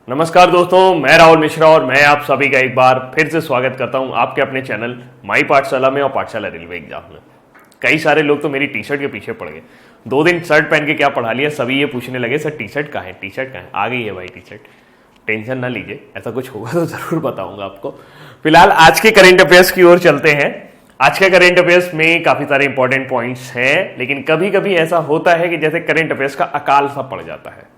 नमस्कार दोस्तों, मैं राहुल मिश्रा और मैं आप सभी का एक बार फिर से स्वागत करता हूं आपके अपने चैनल माई पाठशाला में और पाठशाला रेलवे एग्जाम में। कई सारे लोग तो मेरी टी शर्ट के पीछे पड़ गए। 2 दिन शर्ट पहन के क्या पढ़ा लिया, सभी ये पूछने लगे सर टी शर्ट कहाँ है, टी शर्ट कहाँ है। आ गई है भाई टी शर्ट, टेंशन ना लीजिए, ऐसा कुछ होगा तो जरूर बताऊंगा आपको। फिलहाल आज के करेंट अफेयर्स की ओर चलते हैं। आज के करेंट अफेयर्स में काफी सारे इंपॉर्टेंट पॉइंट्स हैं, लेकिन कभी कभी ऐसा होता है कि जैसे करेंट अफेयर्स का अकाल सा पड़ जाता है।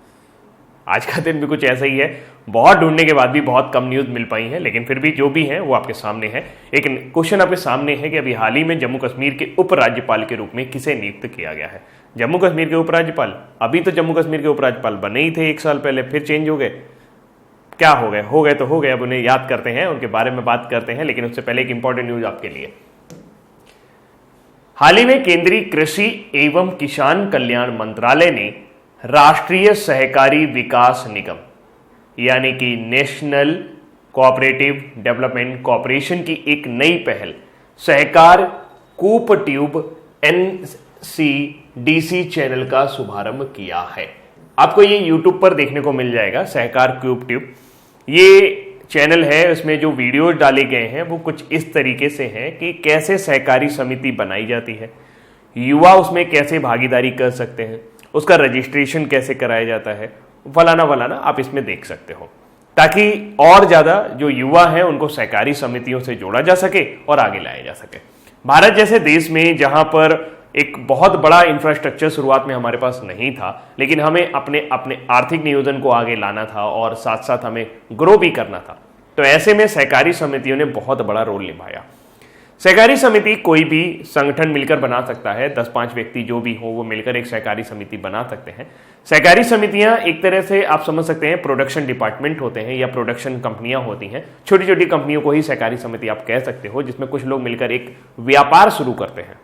आज का दिन भी कुछ ऐसा ही है, बहुत ढूंढने के बाद भी बहुत कम न्यूज मिल पाई है, लेकिन फिर भी जो भी है वो आपके सामने है। एक क्वेश्चन आपके सामने है कि अभी हाल ही में जम्मू कश्मीर के उपराज्यपाल के रूप में किसे नियुक्त किया गया है। जम्मू कश्मीर के उपराज्यपाल, अभी तो जम्मू कश्मीर के उपराज्यपाल बने ही थे 1 साल पहले, फिर चेंज हो गए। क्या हो गए तो हो गए, अब उन्हें याद करते हैं, उनके बारे में बात करते हैं। लेकिन उससे पहले एक इंपॉर्टेंट न्यूज आपके लिए। हाल ही में केंद्रीय कृषि एवं किसान कल्याण मंत्रालय ने राष्ट्रीय सहकारी विकास निगम यानी कि नेशनल कोऑपरेटिव डेवलपमेंट कॉरपोरेशन की एक नई पहल सहकार कूप ट्यूब NCDC चैनल का शुभारंभ किया है। आपको ये YouTube पर देखने को मिल जाएगा, सहकार कूप ट्यूब ये चैनल है। उसमें जो वीडियोज डाले गए हैं वो कुछ इस तरीके से हैं कि कैसे सहकारी समिति बनाई जाती है, युवा उसमें कैसे भागीदारी कर सकते हैं, उसका रजिस्ट्रेशन कैसे कराया जाता है, फलाना फलाना आप इसमें देख सकते हो, ताकि और ज्यादा जो युवा हैं उनको सहकारी समितियों से जोड़ा जा सके और आगे लाया जा सके। भारत जैसे देश में जहां पर एक बहुत बड़ा इंफ्रास्ट्रक्चर शुरुआत में हमारे पास नहीं था, लेकिन हमें अपने आर्थिक नियोजन को आगे लाना था और साथ साथ हमें ग्रो भी करना था, तो ऐसे में सहकारी समितियों ने बहुत बड़ा रोल निभाया। सहकारी समिति कोई भी संगठन मिलकर बना सकता है, 10-5 व्यक्ति जो भी हो वो मिलकर एक सहकारी समिति बना सकते हैं। सहकारी समितियां एक तरह से आप समझ सकते हैं प्रोडक्शन डिपार्टमेंट होते हैं या प्रोडक्शन कंपनियां होती हैं। छोटी छोटी कंपनियों को ही सहकारी समिति आप कह सकते हो, जिसमें कुछ लोग मिलकर एक व्यापार शुरू करते हैं।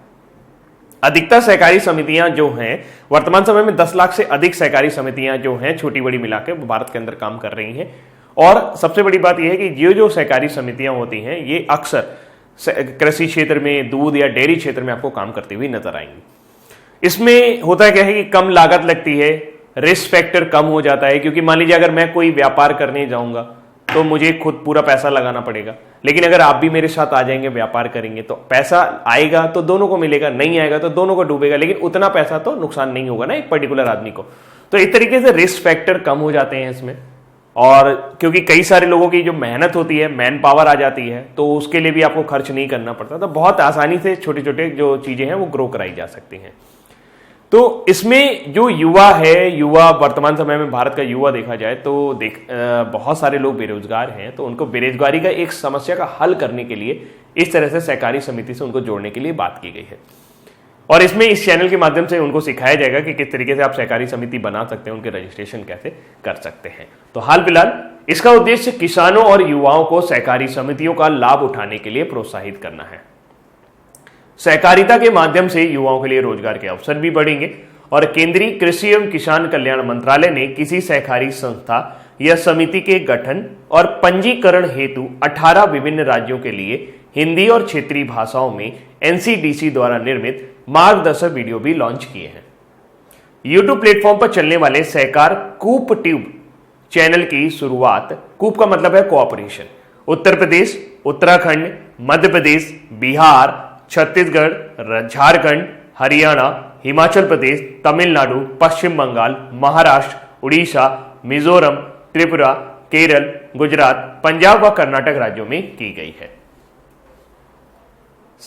अधिकतर सहकारी समितियां जो हैं वर्तमान समय में 10 लाख से अधिक सहकारी समितियां जो हैं छोटी बड़ी मिलाकर वो भारत के अंदर काम कर रही हैं। और सबसे बड़ी बात यह है कि ये जो सहकारी समितियां होती हैं ये अक्सर कृषि क्षेत्र में, दूध या डेयरी क्षेत्र में आपको काम करती हुई नजर आएंगी। इसमें होता क्या है कि कम लागत लगती है, रिस्क फैक्टर कम हो जाता है, क्योंकि मान लीजिए अगर मैं कोई व्यापार करने जाऊंगा तो मुझे खुद पूरा पैसा लगाना पड़ेगा, लेकिन अगर आप भी मेरे साथ आ जाएंगे, व्यापार करेंगे, तो पैसा आएगा तो दोनों को मिलेगा, नहीं आएगा तो दोनों को डूबेगा, लेकिन उतना पैसा तो नुकसान नहीं होगा ना एक पर्टिकुलर आदमी को। तो एक तरीके से रिस्क फैक्टर कम हो जाते हैं इसमें। और क्योंकि कई सारे लोगों की जो मेहनत होती है, मैन पावर आ जाती है, तो उसके लिए भी आपको खर्च नहीं करना पड़ता, तो बहुत आसानी से छोटे छोटे जो चीजें हैं वो ग्रो कराई जा सकती हैं। तो इसमें जो युवा है, युवा वर्तमान समय में भारत का युवा देखा जाए तो बहुत सारे लोग बेरोजगार हैं, तो उनको बेरोजगारी का एक समस्या का हल करने के लिए इस तरह से सहकारी समिति से उनको जोड़ने के लिए बात की गई है। और इसमें इस चैनल के माध्यम से उनको सिखाया जाएगा कि किस तरीके से आप सहकारी समिति बना सकते हैं, उनके रजिस्ट्रेशन कैसे कर सकते हैं। तो हाल फिलहाल इसका उद्देश्य किसानों और युवाओं को सहकारी समितियों का लाभ उठाने के लिए प्रोत्साहित करना है। सहकारिता के माध्यम से युवाओं के लिए रोजगार के अवसर भी बढ़ेंगे और केंद्रीय कृषि एवं किसान कल्याण मंत्रालय ने किसी सहकारी संस्था या समिति के गठन और पंजीकरण हेतु 18 विभिन्न राज्यों के लिए हिंदी और क्षेत्रीय भाषाओं में NCDC द्वारा निर्मित मार्गदर्शक वीडियो भी लॉन्च किए हैं। YouTube प्लेटफॉर्म पर चलने वाले सहकार कूप ट्यूब चैनल की शुरुआत, कूप का मतलब है कोऑपरेशन, उत्तर प्रदेश, उत्तराखंड, मध्य प्रदेश, बिहार, छत्तीसगढ़, झारखंड, हरियाणा, हिमाचल प्रदेश, तमिलनाडु, पश्चिम बंगाल, महाराष्ट्र, उड़ीसा, मिजोरम, त्रिपुरा, केरल, गुजरात, पंजाब व कर्नाटक राज्यों में की गई है।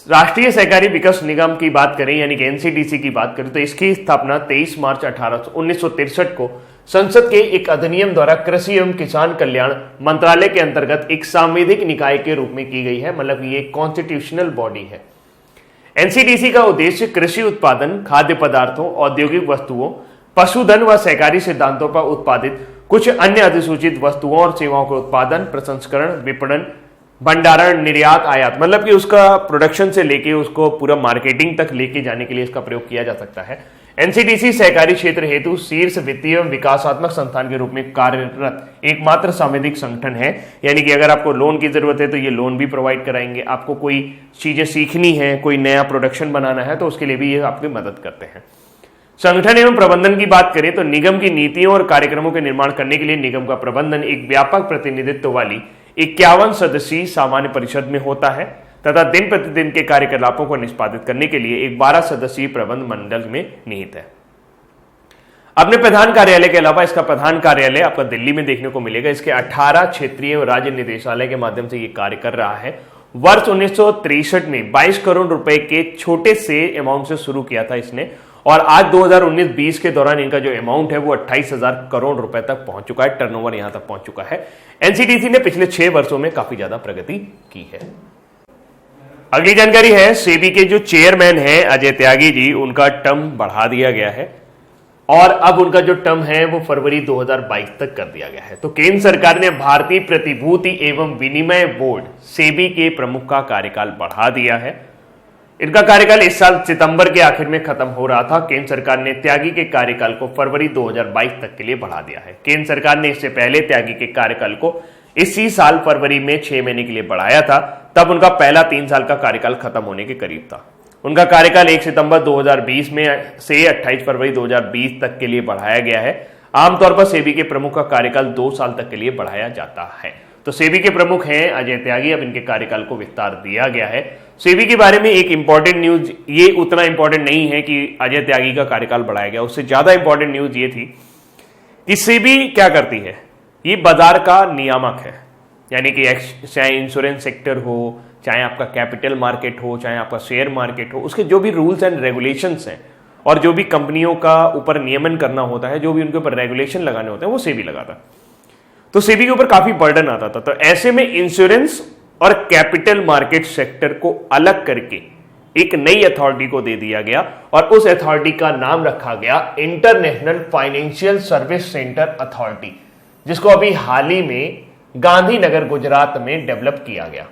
राष्ट्रीय सहकारी विकास निगम की बात करें यानी कि NCDC की बात करें तो इसकी स्थापना 23 मार्च 1963 को संसद के एक अधिनियम द्वारा कृषि एवं किसान कल्याण मंत्रालय के अंतर्गत एक सांविधिक निकाय के रूप में की गई है, मतलब ये कॉन्स्टिट्यूशनल बॉडी है। NCDC का उद्देश्य कृषि उत्पादन, खाद्य पदार्थों, औद्योगिक वस्तुओं, पशुधन व सहकारी सिद्धांतों पर उत्पादित कुछ अन्य अधिसूचित वस्तुओं और सेवाओं के उत्पादन, प्रसंस्करण, विपणन, भंडारण, निर्यात, आयात, मतलब कि उसका प्रोडक्शन से लेके उसको पूरा मार्केटिंग तक लेके जाने के लिए इसका प्रयोग किया जा सकता है। NCDC सहकारी क्षेत्र हेतु शीर्ष वित्तीय एवं विकासात्मक संस्थान के रूप में कार्यरत एकमात्र सांविधिक संगठन है, यानी कि अगर आपको लोन की जरूरत है तो ये लोन भी प्रोवाइड कराएंगे, आपको कोई चीजें सीखनी है, कोई नया प्रोडक्शन बनाना है तो उसके लिए भी ये आपकी मदद करते हैं। संगठन एवं प्रबंधन की बात करें तो निगम की नीतियों और कार्यक्रमों के निर्माण करने के लिए निगम का प्रबंधन एक व्यापक प्रतिनिधित्व वाली 51 सदस्यीय सामान्य परिषद में होता है तथा दिन प्रतिदिन के कार्यकलापों को निष्पादित करने के लिए एक 12 सदस्यीय प्रबंध मंडल में निहित है। अपने प्रधान कार्यालय के अलावा इसका प्रधान कार्यालय आपका दिल्ली में देखने को मिलेगा। इसके 18 क्षेत्रीय और राज्य निदेशालय के माध्यम से ये कार्य कर रहा है। वर्ष 1963 में 22 करोड़ रुपए के छोटे से अमाउंट से शुरू किया था इसने, और आज 2019-20 के दौरान इनका जो अमाउंट है वो 28,000 करोड़ रुपए तक पहुंच चुका है। टर्नओवर यहां तक पहुंच चुका है। एनसीडीसी ने पिछले 6 वर्षों में काफी ज्यादा प्रगति की है। अगली जानकारी है सेबी के जो चेयरमैन है अजय त्यागी जी, उनका टर्म बढ़ा दिया गया है और अब उनका जो टर्म है वो फरवरी 2022 तक कर दिया गया है। तो केंद्र सरकार ने भारतीय प्रतिभूति एवं विनिमय बोर्ड सेबी के प्रमुख का कार्यकाल बढ़ा दिया है। इनका कार्यकाल इस साल सितंबर के आखिर में खत्म हो रहा था। केंद्र सरकार ने त्यागी के कार्यकाल को फरवरी 2022 तक के लिए बढ़ा दिया है। केंद्र सरकार ने इससे पहले त्यागी के कार्यकाल को इसी साल फरवरी में 6 महीने के लिए बढ़ाया था। तब उनका पहला 3 साल का कार्यकाल खत्म होने के करीब था। उनका कार्यकाल 1 सितंबर 2020 में से 28 फरवरी 2020 तक के लिए बढ़ाया गया है। आमतौर पर सेबी के प्रमुख का कार्यकाल 2 साल तक के लिए बढ़ाया जाता है। तो सेबी के प्रमुख हैं अजय त्यागी, अब इनके कार्यकाल को विस्तार दिया गया है। सेबी के बारे में एक इंपॉर्टेंट न्यूज, ये उतना इंपॉर्टेंट नहीं है कि अजय त्यागी का कार्यकाल बढ़ाया गया, उससे ज्यादा इंपॉर्टेंट न्यूज ये थी कि सेबी क्या करती है, ये बाजार का नियामक है। यानी कि चाहे इंश्योरेंस सेक्टर हो, चाहे आपका कैपिटल मार्केट हो, चाहे आपका शेयर मार्केट हो, उसके जो भी रूल्स एंड रेगुलेशंस हैं और जो भी कंपनियों का ऊपर नियमन करना होता है, जो भी उनके ऊपर रेगुलेशन लगाने होते हैं, वो सेबी लगाता है। तो सेबी के ऊपर काफी बर्डन आता था। तो ऐसे में इंश्योरेंस और कैपिटल मार्केट सेक्टर को अलग करके एक नई अथॉरिटी को दे दिया गया और उस अथॉरिटी का नाम रखा गया international financial service centre authority, जिसको अभी हाल ही में गांधीनगर गुजरात में डेवलप किया गया।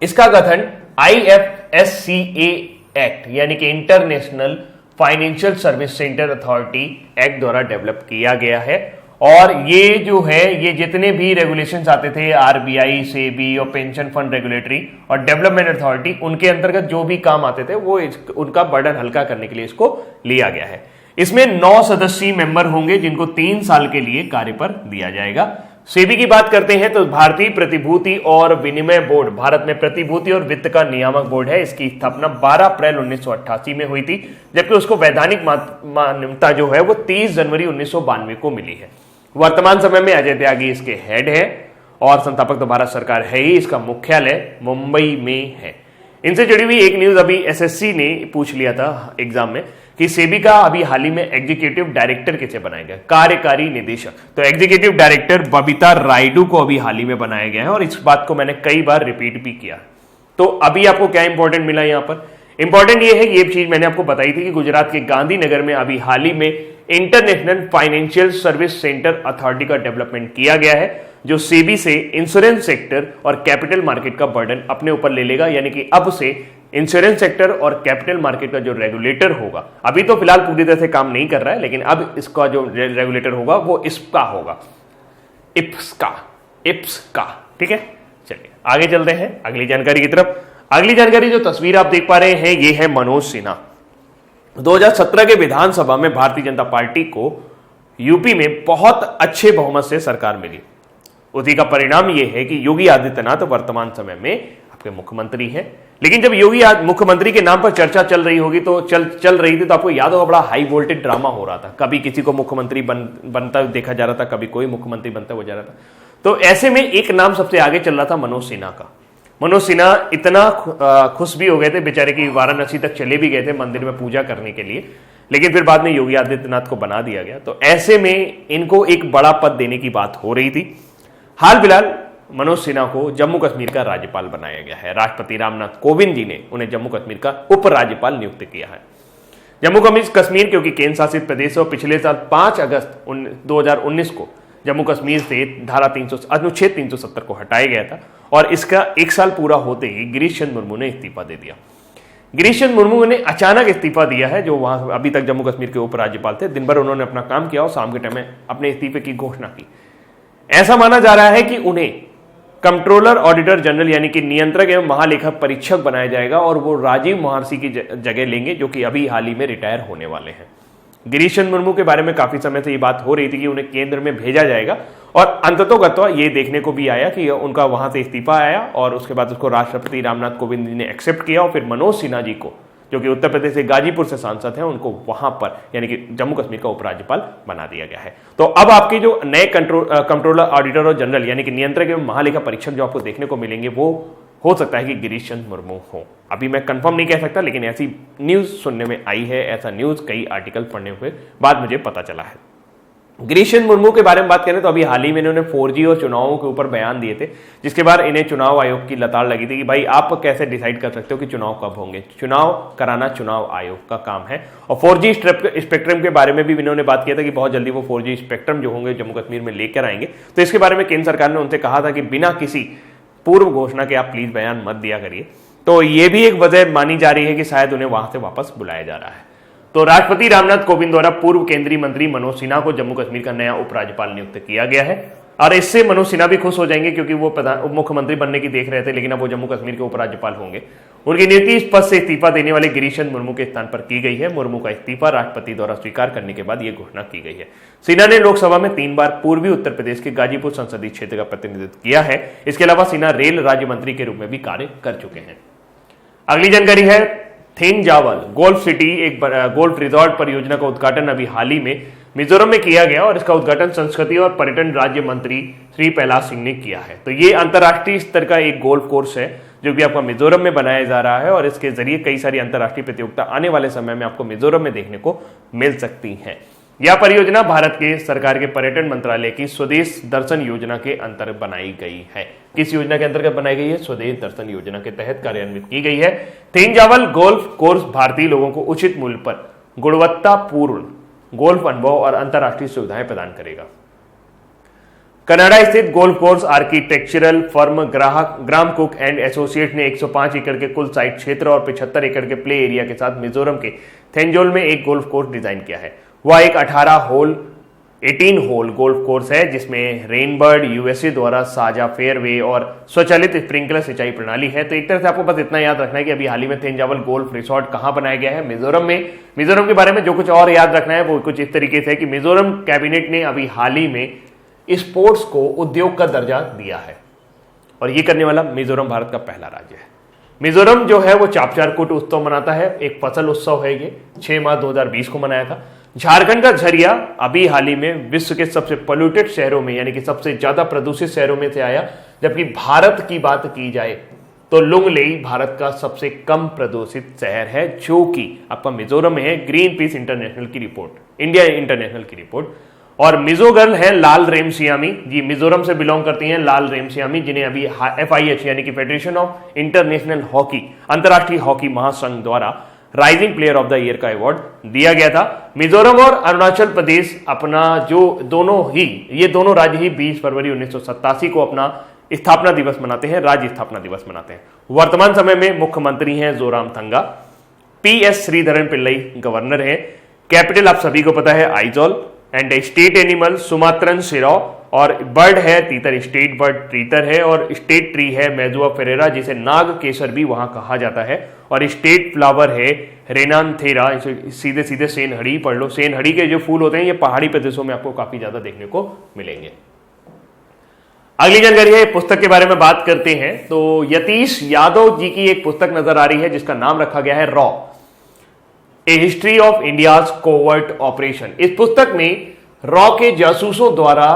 इसका गठन IFSCA एक्ट यानी कि international financial service centre authority act द्वारा डेवलप किया गया है। और ये जो है, ये जितने भी रेगुलेशंस आते थे RBI, सेबी और पेंशन फंड रेगुलेटरी और डेवलपमेंट अथॉरिटी, उनके अंतर्गत जो भी काम आते थे वो उनका बर्डन हल्का करने के लिए इसको लिया गया है। इसमें 9 सदस्यीय मेंबर होंगे जिनको 3 साल के लिए कार्य पर दिया जाएगा। सेबी की बात करते हैं तो भारतीय प्रतिभूति और विनिमय बोर्ड भारत में प्रतिभूति और वित्त का नियामक बोर्ड है। इसकी स्थापना 12 अप्रैल 1988 में हुई थी, जबकि उसको वैधानिक मान्यता जो है वो 30 जनवरी 1992 को मिली है। वर्तमान समय में अजय त्यागी इसके हेड है और संस्थापक तो भारत सरकार है ही। इसका मुख्यालय मुंबई में है। इनसे जुड़ी हुई एक न्यूज अभी SSC ने पूछ लिया था एग्जाम में कि सेबी का अभी हाल ही में एग्जीक्यूटिव डायरेक्टर किसे बनाया गया, कार्यकारी निदेशक। तो एग्जीक्यूटिव डायरेक्टर बबीता रायडू को अभी हाल ही में बनाया गया है और इस बात को मैंने कई बार रिपीट भी किया। तो अभी आपको क्या इंपॉर्टेंट मिला यहाँ पर? इंपॉर्टेंट ये है कि ये चीज मैंने आपको बताई थी कि गुजरात के गांधीनगर में अभी हाल ही में international financial service centre authority का डेवलपमेंट किया गया है, जो सेबी से इंश्योरेंस सेक्टर और कैपिटल मार्केट का बर्डन अपने ऊपर ले लेगा। यानी कि अब से इंश्योरेंस सेक्टर और कैपिटल मार्केट का जो रेगुलेटर होगा, अभी तो फिलहाल पूरी तरह से काम नहीं कर रहा है, लेकिन अब इसका जो रेगुलेटर होगा वो इसका होगा, इप्स का। ठीक है, चलिए आगे चलते हैं अगली जानकारी की तरफ। अगली जानकारी जो तस्वीर आप देख पा रहे हैं ये है मनोज सिन्हा। 2017 के विधानसभा में भारतीय जनता पार्टी को यूपी में बहुत अच्छे बहुमत से सरकार मिली। उसी का परिणाम यह है कि योगी आदित्यनाथ वर्तमान समय में आपके मुख्यमंत्री हैं। लेकिन जब योगी मुख्यमंत्री के नाम पर चर्चा चल रही होगी तो चल रही थी तो आपको याद होगा बड़ा हाई वोल्टेज ड्रामा हो रहा था। कभी किसी को मुख्यमंत्री बनता देखा जा रहा था, कभी कोई मुख्यमंत्री बनता हो जा रहा था। तो ऐसे में एक नाम सबसे आगे चल रहा था, मनोज सिन्हा का। मनोज सिन्हा इतना खुश भी हो गए थे बेचारे की वाराणसी तक चले भी गए थे मंदिर में पूजा करने के लिए, लेकिन फिर बाद में योगी आदित्यनाथ को बना दिया गया। तो ऐसे में इनको एक बड़ा पद देने की बात हो रही थी। हाल फिलहाल मनोज सिन्हा को जम्मू कश्मीर का राज्यपाल बनाया गया है। राष्ट्रपति रामनाथ कोविंद जी ने उन्हें जम्मू कश्मीर का उपराज्यपाल नियुक्त किया है। जम्मू कश्मीर क्योंकि केंद्र शासित प्रदेश और पिछले साल 5 अगस्त 2019 को जम्मू कश्मीर से धारा अनुच्छेद 370 को हटाया गया था और इसका 1 साल पूरा होते ही गिरीश चंद्र मुर्मू ने इस्तीफा दे दिया। गिरीश चंद्र मुर्मू ने अचानक इस्तीफा दिया है, जो वहां अभी तक जम्मू कश्मीर के उपराज्यपाल थे। दिन भर उन्होंने अपना काम किया और शाम के टाइम में अपने इस्तीफे की घोषणा की। ऐसा माना जा रहा है कि उन्हें कंट्रोलर ऑडिटर जनरल यानी कि नियंत्रक एवं महालेखा परीक्षक बनाया जाएगा और वो राजीव महर्षि की जगह लेंगे, जो कि अभी हाल ही में रिटायर होने वाले हैं। गिरीश चंद्र मुर्मू के बारे में काफी समय से ये बात हो रही थी कि उन्हें केंद्र में भेजा जाएगा, और अंततोगत्वा ये देखने को भी आया कि उनका वहां से इस्तीफा आया और उसके बाद उसको राष्ट्रपति रामनाथ कोविंद जी ने एक्सेप्ट किया, और फिर मनोज सिन्हा जी को, जो कि उत्तर प्रदेश से गाजीपुर से सांसद हैं, उनको वहां पर यानी कि जम्मू कश्मीर का उपराज्यपाल बना दिया गया है। तो अब आपके जो नए कंट्रोलर ऑडिटर और जनरल यानी कि नियंत्रक एवं महालेखा परीक्षक जो आपको देखने को मिलेंगे वो हो सकता है कि गिरीश चंद्र मुर्मू हो। अभी मैं कंफर्म नहीं कह सकता, लेकिन ऐसी न्यूज सुनने में आई है, ऐसा न्यूज कई आर्टिकल पढ़ने हुए बाद मुझे पता चला है। गिरीश चंद्र मुर्मू के बारे में बात करें तो अभी हाल ही में इन्होंने 4G और चुनावों के ऊपर बयान दिए थे, जिसके बाद इन्हें चुनाव आयोग की लताड़ लगी थी कि भाई आप कैसे डिसाइड कर सकते हो कि चुनाव कब होंगे, चुनाव कराना चुनाव आयोग का काम है। और 4G स्पेक्ट्रम के बारे में भी इन्होंने बात किया था कि बहुत जल्दी वो 4G स्पेक्ट्रम जो होंगे जम्मू कश्मीर में लेकर आएंगे। तो इसके बारे में केंद्र सरकार ने उनसे कहा था कि बिना किसी पूर्व घोषणा के आप प्लीज बयान मत दिया करिए। तो ये भी एक वजह मानी जा रही है कि शायद उन्हें वहां से वापस बुलाया जा रहा है। तो राष्ट्रपति रामनाथ कोविंद द्वारा पूर्व केंद्रीय मंत्री मनोज सिन्हा को जम्मू कश्मीर का नया उपराज्यपाल नियुक्त किया गया है, और इससे मनोज सिन्हा भी खुश हो जाएंगे क्योंकि वो उप मुख्यमंत्री बनने की देख रहे थे, लेकिन अब वो जम्मू कश्मीर के उपराज्यपाल होंगे। उनकी नियुक्ति इस पद से इस्तीफा देने वाले गिरीश चंद्र मुर्मू के स्थान पर की गई है। मुर्मू का इस्तीफा राष्ट्रपति द्वारा स्वीकार करने के बाद यह घोषणा की गई है। सिन्हा ने लोकसभा में 3 बार पूर्वी उत्तर प्रदेश के गाजीपुर संसदीय क्षेत्र का प्रतिनिधित्व किया है। इसके अलावा सिन्हा रेल राज्य मंत्री के रूप में भी कार्य कर चुके हैं। अगली जानकारी है थेंजावल गोल्फ सिटी, एक गोल्फ रिजॉर्ट परियोजना का उद्घाटन अभी हाल ही में मिजोरम में किया गया, और इसका उद्घाटन संस्कृति और पर्यटन राज्य मंत्री श्री प्रहलाद सिंह ने किया है। तो ये अंतर्राष्ट्रीय स्तर का एक गोल्फ कोर्स है जो भी आपका मिजोरम में बनाया जा रहा है, और इसके जरिए कई सारी अंतर्राष्ट्रीय प्रतियोगिता आने वाले समय में आपको मिजोरम में देखने को मिल सकती हैं। यह परियोजना भारत के सरकार के पर्यटन मंत्रालय की स्वदेश दर्शन योजना के अंतर्गत बनाई गई है। किस योजना के अंतर्गत बनाई गई है? स्वदेश दर्शन योजना के तहत कार्यान्वित की गई है। थेंजावल गोल्फ कोर्स भारतीय लोगों को उचित मूल्य पर गुणवत्तापूर्ण गोल्फ अनुभव और अंतर्राष्ट्रीय सुविधाएं प्रदान करेगा। कनाडा स्थित golf course architectural firm gram cook and associate ने 105 एकड़ के कुल साइट क्षेत्र और 75 एकड़ के प्ले एरिया के साथ मिजोरम के थेंजोल में एक गोल्फ कोर्स डिजाइन किया है। वह एक 18 होल गोल्फ कोर्स है जिसमें रेनबर्ड यूएसए द्वारा साझा फेयरवे और स्वचालित स्प्रिंकलर सिंचाई प्रणाली है। तो एक तरह से आपको बस इतना याद रखना है कि अभी हाल ही में थेंजावल गोल्फ रिसोर्ट कहां बनाया गया है? मिजोरम में। मिजोरम के बारे में जो कुछ और याद रखना है वो कुछ इस तरीके से है कि मिजोरम कैबिनेट ने अभी हाल ही में स्पोर्ट्स को उद्योग का दर्जा दिया है, और ये करने वाला मिजोरम भारत का पहला राज्य है। मिजोरम जो है वो चापचारकूट उत्सव मनाता है, एक फसल उत्सव है। ये 6 मार्च 2020 को मनाया था। झारखंड का झरिया अभी हाल ही में विश्व के सबसे पोल्यूटेड शहरों में यानी कि सबसे ज्यादा प्रदूषित शहरों में से आया, जबकि भारत की बात की जाए तो लुंगलेई भारत का सबसे कम प्रदूषित शहर है, जो कि आपका मिजोरम में है। ग्रीन पीस इंटरनेशनल की रिपोर्ट, इंडिया इंटरनेशनल की रिपोर्ट। और मिजो गर्ल है लाल रेमसियामी जी, मिजोरम से बिलोंग करती हैं लाल रेमसियामी, जिन्हें अभी FIH यानी कि फेडरेशन ऑफ इंटरनेशनल हॉकी, अंतर्राष्ट्रीय हॉकी महासंघ द्वारा rising player of the year का अवार्ड दिया गया था। मिजोरम और अरुणाचल प्रदेश अपना जो ये दोनों राज्य ही 20 फरवरी 1987 को अपना स्थापना दिवस मनाते हैं, राज्य स्थापना दिवस मनाते हैं। वर्तमान समय में मुख्यमंत्री हैं जोरामथंगा, PS श्रीधरन पिल्लई गवर्नर है। कैपिटल आप सभी को पता है Aizawl, and state animal Sumatran serow, और बर्ड है तीतर, स्टेट बर्ड तीतर है, और स्टेट ट्री है मेजुआ फेरेरा जिसे नाग केसर भी वहां कहा जाता है, और स्टेट फ्लावर है रेनानथेरा। सीधे सीधे सेनहड़ी पढ़ लो। सेनहड़ी के जो फूल होते हैं ये पहाड़ी प्रदेशों में आपको काफी ज्यादा देखने को मिलेंगे। अगली जानकारी है पुस्तक के बारे में बात करते हैं तो यतीश यादव जी की एक पुस्तक नजर आ रही है जिसका नाम रखा गया है raw, a history of India's covert operation. इस पुस्तक में रॉ के जासूसों द्वारा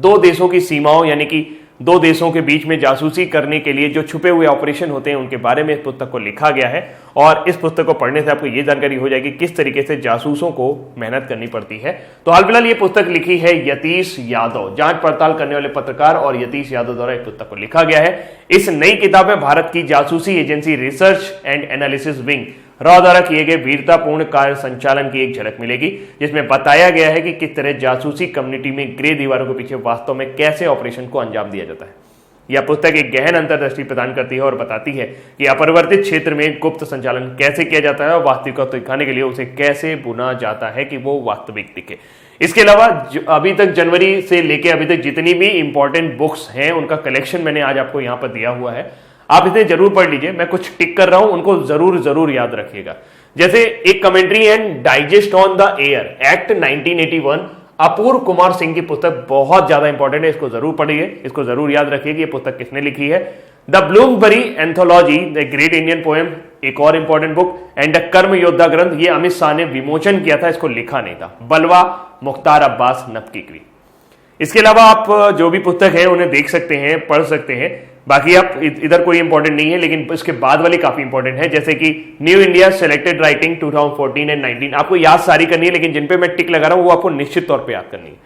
2 देशों की सीमाओं यानी कि 2 देशों के बीच में जासूसी करने के लिए जो छुपे हुए ऑपरेशन होते हैं उनके बारे में इस पुस्तक को लिखा गया है। और इस पुस्तक को पढ़ने से आपको यह जानकारी हो जाएगी किस तरीके से जासूसों को मेहनत करनी पड़ती है। तो हाल फिलहाल ये पुस्तक लिखी है यतीश यादव, जांच पड़ताल करने वाले पत्रकार और यतीश यादव द्वारा इस पुस्तक को लिखा गया है। इस नई किताब में भारत की जासूसी agency research and analysis wing raw द्वारा किए गए वीरतापूर्ण कार्य संचालन की एक झलक मिलेगी, जिसमें बताया गया है कि किस तरह जासूसी कम्युनिटी में ग्रे दीवारों के पीछे वास्तव में कैसे ऑपरेशन को अंजाम दिया जाता है। यह पुस्तक एक गहन अंतर्दृष्टि प्रदान करती है और बताती है कि अपरिवर्तित क्षेत्र में गुप्त संचालन कैसे किया जाता है और वास्तविकता को दिखाने के लिए उसे कैसे बुना जाता है कि वो वास्तविक दिखे। इसके अलावा अभी तक जनवरी से लेकर अभी तक जितनी भी इंपॉर्टेंट बुक्स हैं उनका कलेक्शन मैंने आज आपको यहाँ पर दिया हुआ है, आप इसे जरूर पढ़ लीजिए। मैं कुछ टिक कर रहा हूं, उनको जरूर याद रखिएगा। जैसे एक commentary and digest on the air act 1981, अपूर्व कुमार सिंह की पुस्तक बहुत ज्यादा इंपॉर्टेंट है, इसको जरूर पढ़िए, इसको जरूर याद रखिए कि ये पुस्तक किसने लिखी है। The Bloomsbury anthology the great Indian poem, एक और इंपॉर्टेंट बुक, एंड द कर्म योद्धा ग्रंथ, ये अमित शाह ने विमोचन किया था, इसको लिखा नहीं था। बलवा मुख्तार अब्बास नक्की। इसके अलावा आप जो भी पुस्तक है उन्हें देख सकते हैं, पढ़ सकते हैं। बाकी आप इधर कोई इंपॉर्टेंट नहीं है, लेकिन इसके बाद वाली काफी इंपॉर्टेंट है, जैसे कि new India selected writing 2014 and 19। आपको याद सारी करनी है, लेकिन जिन पे मैं टिक लगा रहा हूं वो आपको निश्चित तौर पे याद करनी है।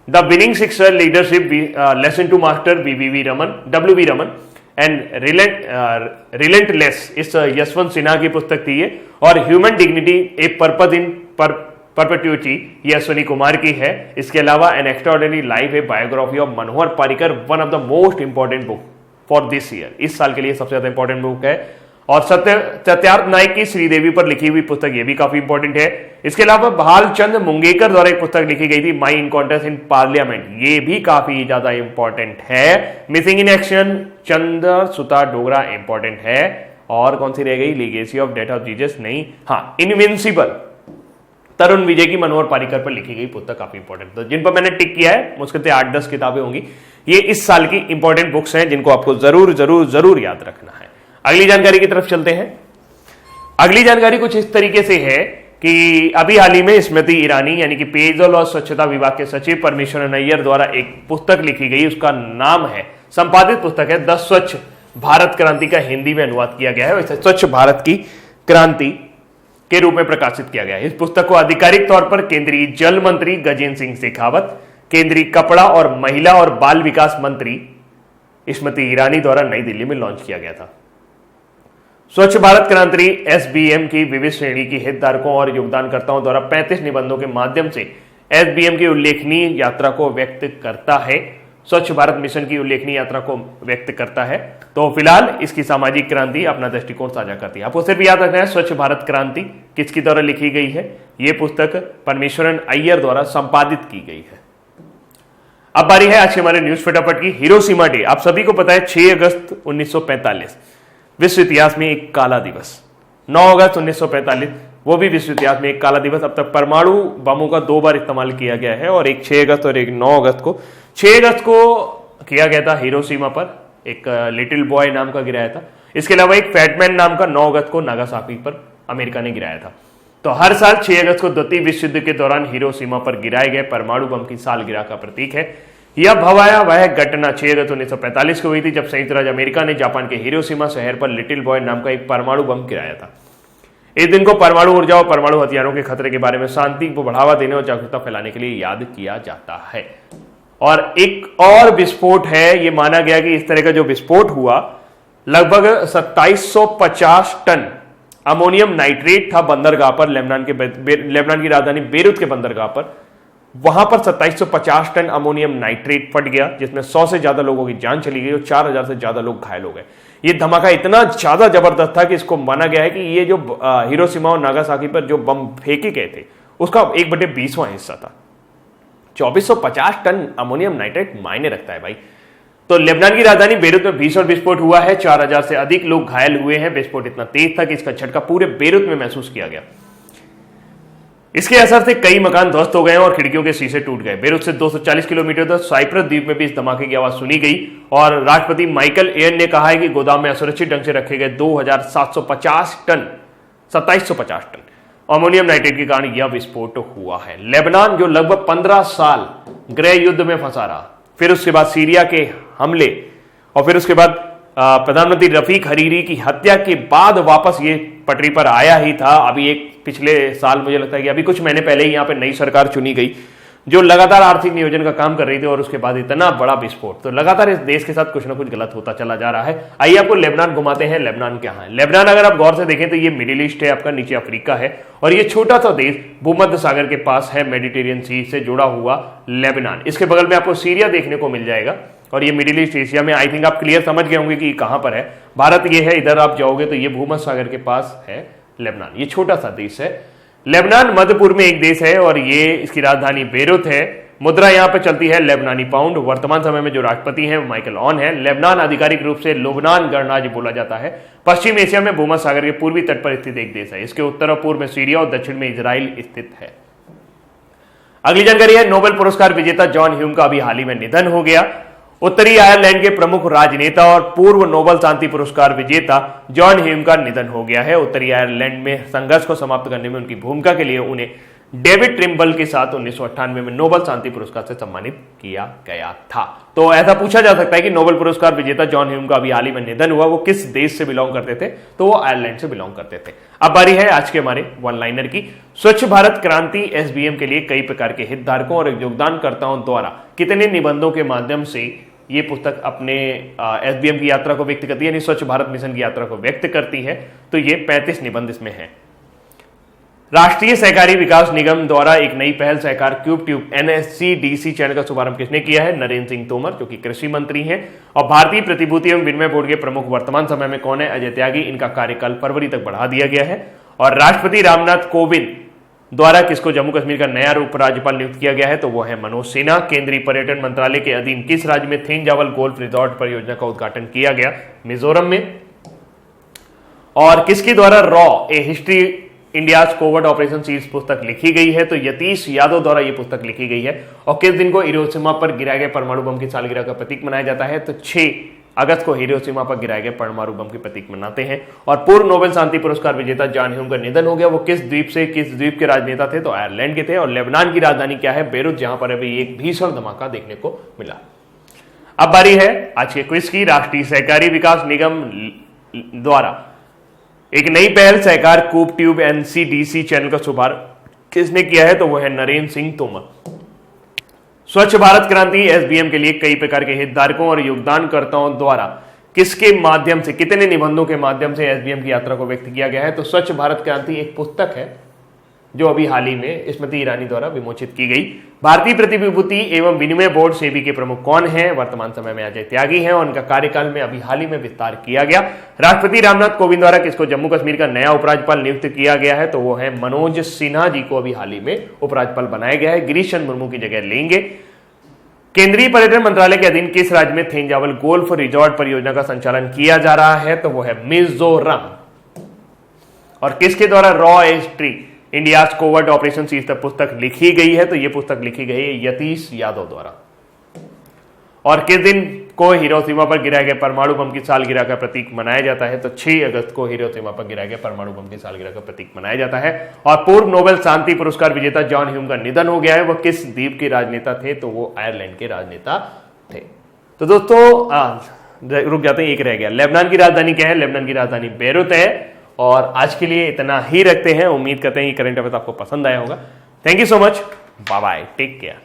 The winning sixer leadership lesson to master W.V. Raman and relentless, इस यशवंत सिन्हा की पुस्तक थी ये। और human dignity a purpose in perpetuity, ये अश्विनी कुमार की है। इसके अलावा an extraordinary life, a biography of Manohar Parrikar, one of the most important book for this year, इस साल के लिए सबसे ज्यादा इंपॉर्टेंट बुक है। और सत्यार्थ नायक की श्रीदेवी पर लिखी हुई पुस्तक, ये भी काफी इंपॉर्टेंट है। इसके अलावा भालचंद मुंगेकर द्वारा एक पुस्तक लिखी गई थी, माई इनकाउंटर्स इन पार्लियामेंट, ये भी काफी ज्यादा इंपॉर्टेंट है। मिसिंग इन एक्शन चंद्र सुता डोगरा इंपॉर्टेंट है। और कौन सी रह गई, legacy of death of Jesus नहीं, हाँ इनविंसिबल, तरुण विजय की मनोहर पारिकर पर लिखी गई पुस्तक काफी इंपॉर्टेंट। तो जिन पर मैंने टिक किया है मुश्किल से 8-10 किताबें होंगी, ये इस साल की इंपॉर्टेंट बुक्स हैं जिनको आपको जरूर जरूर जरूर याद रखना है। अगली जानकारी की तरफ चलते हैं। अगली जानकारी कुछ इस तरीके से है कि अभी हाल ही में स्मृति ईरानी यानी कि पेयजल और स्वच्छता विभाग के सचिव परमेश्वरन अय्यर द्वारा एक पुस्तक लिखी गई, उसका नाम है, संपादित पुस्तक है द स्वच्छ भारत क्रांति, का हिंदी में अनुवाद किया गया है, वैसे स्वच्छ भारत की क्रांति के रूप में प्रकाशित किया गया है। इस पुस्तक को आधिकारिक तौर पर केंद्रीय जल मंत्री गजेंद्र सिंह शेखावत, केंद्रीय कपड़ा और महिला और बाल विकास मंत्री स्मृति ईरानी द्वारा नई दिल्ली में लॉन्च किया गया था। स्वच्छ भारत क्रांति एसबीएम की विविध श्रेणी की हितधारकों और योगदानकर्ताओं द्वारा 35 निबंधों के माध्यम से एसबीएम की उल्लेखनीय यात्रा को व्यक्त करता है, स्वच्छ भारत मिशन की उल्लेखनीय यात्रा को व्यक्त करता है। तो फिलहाल इसकी सामाजिक क्रांति अपना दृष्टिकोण साझा करती है। आपको सिर्फ याद रखना है स्वच्छ भारत क्रांति किसकी द्वारा लिखी गई है, यह पुस्तक परमेश्वरन अय्यर द्वारा संपादित की गई है। अब बारी है आज के हमारे न्यूज फटाफट की। हिरोशिमा डे, आप सभी को पता है 6 अगस्त 1945 विश्व इतिहास में एक काला दिवस। 9 अगस्त 1945 वो भी विश्व इतिहास में एक काला दिवस। अब तक परमाणु बमों का 2 बार इस्तेमाल किया गया है, और एक 6 अगस्त और एक 9 अगस्त को। 6 अगस्त को किया गया था हिरोशिमा पर, एक लिटिल बॉय नाम का गिराया था। इसके अलावा एक फैटमैन नाम का 9 अगस्त को नागासाकी पर अमेरिका ने गिराया था। तो हर साल 6 अगस्त को द्वितीय विश्व युद्ध के दौरान हिरोशिमा पर गिराए गए परमाणु बम की सालगिरह का प्रतीक है। यह भयावह घटना 6 अगस्त 1945 को हुई थी, जब संयुक्त राज्य अमेरिका ने जापान के हिरोशिमा शहर पर लिटिल बॉय नाम का एक परमाणु बम गिराया था। इस दिन को परमाणु ऊर्जा और परमाणु हथियारों के खतरे के बारे में शांति को बढ़ावा देने और जागरूकता फैलाने के लिए याद किया जाता है। और एक और विस्फोट है, यह माना गया कि इस तरह का जो विस्फोट हुआ, लगभग 2750 टन अमोनियम नाइट्रेट था बंदरगाह पर, लेबनान की राजधानी बेरूत के बंदरगाह पर। वहां पर 2750 टन अमोनियम नाइट्रेट फट गया, जिसमें 100 से ज्यादा लोगों की जान चली गई और 4000 से ज्यादा लोग घायल हो गए। ये धमाका इतना ज्यादा जबरदस्त था कि इसको माना गया है कि ये जो हिरोशिमा और नागासाकी पर जो बम फेंके गए थे उसका 1/20वां हिस्सा था। 2450 टन अमोनियम नाइट्रेट मायने रखता है भाई। तो लेबनान की राजधानी बेरूत में भीषण विस्फोट हुआ है, 4000 से अधिक लोग घायल हुए हैं। विस्फोट इतना तेज था कि इसका झटका पूरे बेरूत में महसूस किया गया। इसके असर से कई मकान ध्वस्त हो गए और खिड़कियों के शीशे टूट गए। बेरूत से 240 किलोमीटर तक साइप्रस द्वीप में भी इस धमाके की आवाज सुनी गई, और राष्ट्रपति माइकल एयन ने कहा है कि गोदाम में असुरक्षित ढंग से रखे गए 2750 टन अमोनियम नाइट्रेट के कारण यह विस्फोट हुआ है। लेबनान जो लगभग 15 साल गृह युद्ध में फंसा रहा, फिर उसके बाद सीरिया के हमले, और फिर उसके बाद प्रधानमंत्री रफीक हरीरी की हत्या के बाद वापस ये पटरी पर आया ही था। अभी एक पिछले साल मुझे लगता है कि अभी कुछ महीने पहले ही यहाँ पे नई सरकार चुनी गई जो लगातार आर्थिक नियोजन का काम कर रही थी, और उसके बाद इतना बड़ा विस्फोट। तो लगातार इस देश के साथ कुछ ना कुछ गलत होता चला जा रहा है। आइए आपको लेबनान घुमाते हैं। लेबनान क्या है? लेबनान अगर आप गौर से देखें तो ये मिडिल ईस्ट है आपका, नीचे अफ्रीका है, और ये छोटा सा देश भूमध्य सागर के पास है, मेडिटेरियन सी से जुड़ा हुआ लेबनान। इसके बगल में आपको सीरिया देखने को मिल जाएगा, और ये मिडिल ईस्ट एशिया में। आई थिंक आप क्लियर समझ गए होंगे कि कहां पर है। भारत ये है, इधर आप जाओगे तो ये भूमध्य सागर के पास है लेबनान। ये छोटा सा देश है। लेबनान मध्य पूर्व में एक देश है, और ये इसकी राजधानी बेरूत है। मुद्रा यहाँ पे चलती है लेबनानी पाउंड। वर्तमान समय में जो राष्ट्रपति हैं माइकल ऑन है। लेबनान आधिकारिक रूप से लुबनान गणराज्य बोला जाता है। पश्चिम एशिया में भूमध्य सागर के पूर्वी तट पर स्थित एक देश है। इसके उत्तर और पूर्व में सीरिया और दक्षिण में इजराइल स्थित है। अगली जानकारी है नोबेल पुरस्कार विजेता जॉन ह्यूम का अभी हाल ही में निधन हो गया। उत्तरी आयरलैंड के प्रमुख राजनेता और पूर्व नोबेल शांति पुरस्कार विजेता जॉन ह्यूम का निधन हो गया है। उत्तरी आयरलैंड में संघर्ष को समाप्त करने में उनकी भूमिका के लिए उन्हें डेविड ट्रिम्बल के साथ 1998 में नोबेल शांति पुरस्कार से सम्मानित किया गया था। तो ऐसा पूछा जा सकता है कि नोबेल पुरस्कार विजेता जॉन ह्यूम का अभी हाल ही में निधन हुआ, वो किस देश से बिलोंग करते थे? तो वो आयरलैंड से बिलोंग करते थे। अब बारी है आज के हमारे वन लाइनर की। स्वच्छ भारत क्रांति एसबीएम के लिए कई प्रकार के हितधारकों और योगदानकर्ताओं द्वारा कितने निबंधों के माध्यम से ये पुस्तक अपने एसबीएम की यात्रा को व्यक्त करती है, यानी स्वच्छ भारत मिशन की यात्रा को व्यक्त करती है? तो ये 35 निबंध इसमें है। राष्ट्रीय सहकारी विकास निगम द्वारा एक नई पहल सहकार क्यूब ट्यूब NSCDC चैनल का शुभारंभ किसने किया है? नरेंद्र सिंह तोमर, जो कि कृषि मंत्री हैं। और भारतीय प्रतिभूति एवं विनिमय बोर्ड के प्रमुख वर्तमान समय में कौन है? अजय त्यागी। इनका कार्यकाल फरवरी तक बढ़ा दिया गया है। और राष्ट्रपति रामनाथ कोविंद द्वारा किसको जम्मू कश्मीर का नया उपराज्यपाल नियुक्त किया गया है? तो वो है मनोज सिन्हा। केंद्रीय पर्यटन मंत्रालय के अधीन किस राज्य में थेंजावल गोल्फ रिजॉर्ट परियोजना का उद्घाटन किया गया? मिजोरम में। और किसके द्वारा रॉ a history India covert operation series पुस्तक लिखी गई है? तो यतीश यादव द्वारा यह पुस्तक लिखी गई है। और किस दिन को हिरोशिमा पर गिराए गए परमाणु बम की सालगिरह का प्रतीक मनाया जाता है? तो 6 अगस्त को हिरोशिमा पर गिराए गए परमाणु बम के प्रतीक मनाते हैं। और पूर्व नोबेल शांति पुरस्कार विजेता जॉन ह्यूम का निधन हो गया। वो किस द्वीप के राजनेता थे? तो आयरलैंड के थे। और लेबनान की राजधानी क्या है? बेरूत, जहां पर अभी एक भीषण धमाका देखने को मिला। अब बारी है आज के क्विज की। राष्ट्रीय सहकारी विकास निगम द्वारा एक नई पहल सहकार कूप ट्यूब NCDC चैनल का शुभारंभ किसने किया है? तो वो है नरेंद्र सिंह तोमर। स्वच्छ भारत क्रांति एसबीएम के लिए कई प्रकार के हितधारकों और योगदानकर्ताओं द्वारा किसके माध्यम से, कितने निबंधों के माध्यम से एसबीएम की यात्रा को व्यक्त किया गया है? तो स्वच्छ भारत क्रांति एक पुस्तक है जो अभी हाल ही में स्मृति ईरानी द्वारा विमोचित की गई। भारतीय प्रतिभूति एवं विनिमय बोर्ड सेबी के प्रमुख कौन है? वर्तमान समय में अजय त्यागी हैं। और उनका कार्यकाल में अभी हाल ही में विस्तार किया गया। राष्ट्रपति रामनाथ कोविंद द्वारा किसको जम्मू कश्मीर का नया उपराज्यपाल नियुक्त किया गया है? तो वो है मनोज सिन्हा जी को अभी हाल ही में उपराज्यपाल बनाया गया है। गिरीश चंद्र मुर्मू की जगह लेंगे। केंद्रीय पर्यटन मंत्रालय के अधीन किस राज्य में थेंजावल गोल्फ रिजॉर्ट परियोजना का संचालन किया जा रहा है? तो वो है मिजोरम। और किसके द्वारा raw history India covert operation series पुस्तक लिखी गई है? तो यह पुस्तक लिखी गई है यतीश यादव द्वारा। और किस दिन को हिरोशिमा पर गिराए गए परमाणु बम की सालगिरह का प्रतीक मनाया जाता है? तो 6 अगस्त को हिरोशिमा पर गिराए गए परमाणु बम की सालगिरह का प्रतीक मनाया जाता है। और पूर्व नोबेल शांति पुरस्कार विजेता जॉन ह्यूम का निधन हो गया है। वह किस द्वीप के राजनेता थे? तो वो आयरलैंड के राजनेता थे। तो दोस्तों रुक जाते हैं, एक रह गया। लेबनान की राजधानी क्या है? लेबनान की राजधानी बेरूत है। और आज के लिए इतना ही रखते हैं। उम्मीद करते हैं कि करंट अफेयर्स आपको पसंद आया होगा। Thank you so much. Bye bye, take care.